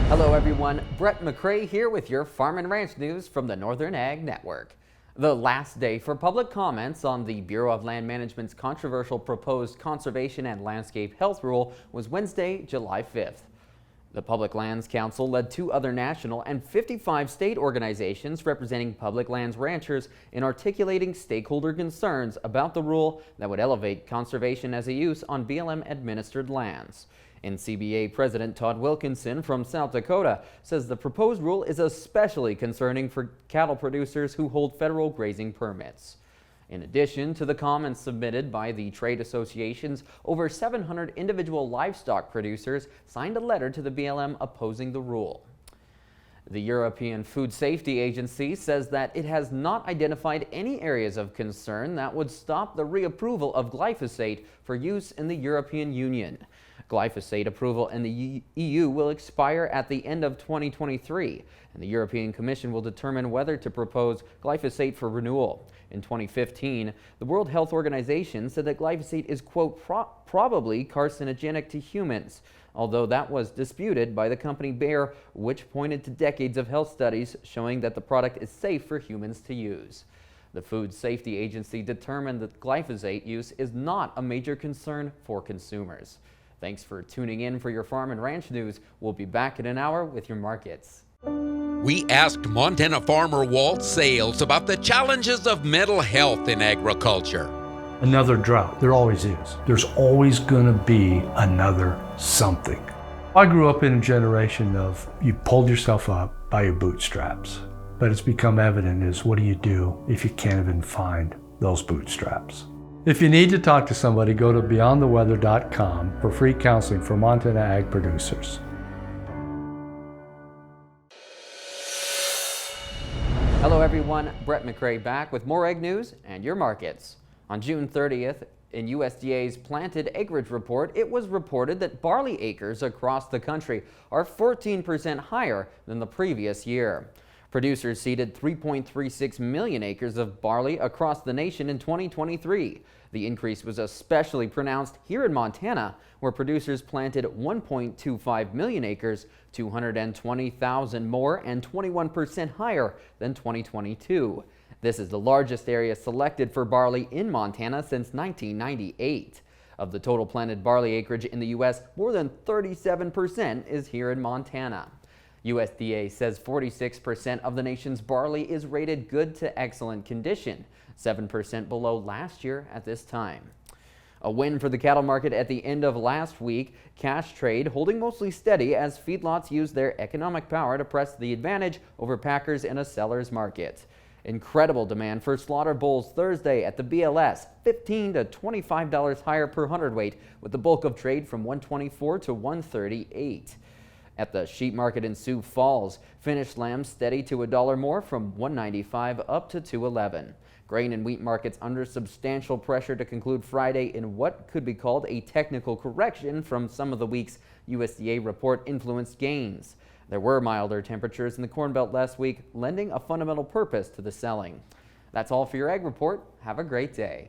Hello everyone, Brett McRae here with your Farm and Ranch news from the Northern Ag Network. The last day for public comments on the Bureau of Land Management's controversial proposed Conservation and Landscape Health Rule was Wednesday, July 5th. The Public Lands Council led 2 other national and 55 state organizations representing public lands ranchers in articulating stakeholder concerns about the rule that would elevate conservation as a use on BLM-administered lands. NCBA President Todd Wilkinson from South Dakota says the proposed rule is especially concerning for cattle producers who hold federal grazing permits. In addition to the comments submitted by the trade associations, over 700 individual livestock producers signed a letter to the BLM opposing the rule. The European Food Safety Agency says that it has not identified any areas of concern that would stop the reapproval of glyphosate for use in the European Union. Glyphosate approval in the EU will expire at the end of 2023, and the European Commission will determine whether to propose glyphosate for renewal. In 2015, the World Health Organization said that glyphosate is, quote, probably carcinogenic to humans, although that was disputed by the company Bayer, which pointed to decades of health studies showing that the product is safe for humans to use. The Food Safety Agency determined that glyphosate use is not a major concern for consumers. Thanks for tuning in for your Farm and Ranch news. We'll be back in an hour with your markets. We asked Montana farmer Walt Sales about the challenges of mental health in agriculture. Another drought, there always is. There's always gonna be another something. I grew up in a generation of you pulled yourself up by your bootstraps, but it's become evident is what do you do if you can't even find those bootstraps? If you need to talk to somebody, go to beyondtheweather.com for free counseling for Montana ag producers. Hello everyone, Brett McRae back with more ag news and your markets. On June 30th, in USDA's planted acreage report, it was reported that barley acres across the country are 14% higher than the previous year. Producers seeded 3.36 million acres of barley across the nation in 2023. The increase was especially pronounced here in Montana, where producers planted 1.25 million acres, 220,000 more and 21% higher than 2022. This is the largest area selected for barley in Montana since 1998. Of the total planted barley acreage in the U.S., more than 37% is here in Montana. USDA says 46% of the nation's barley is rated good to excellent condition, 7% below last year at this time. A win for the cattle market at the end of last week. Cash trade holding mostly steady as feedlots use their economic power to press the advantage over packers in a seller's market. Incredible demand for slaughter bulls Thursday at the BLS, $15 to $25 higher per hundredweight, with the bulk of trade from $124 to $138. At the sheep market in Sioux Falls, finished lambs steady to $1 more from $195 up to $211. Grain and wheat markets under substantial pressure to conclude Friday in what could be called a technical correction from some of the week's USDA report influenced gains. There were milder temperatures in the Corn Belt last week, lending a fundamental purpose to the selling. That's all for your Ag Report. Have a great day.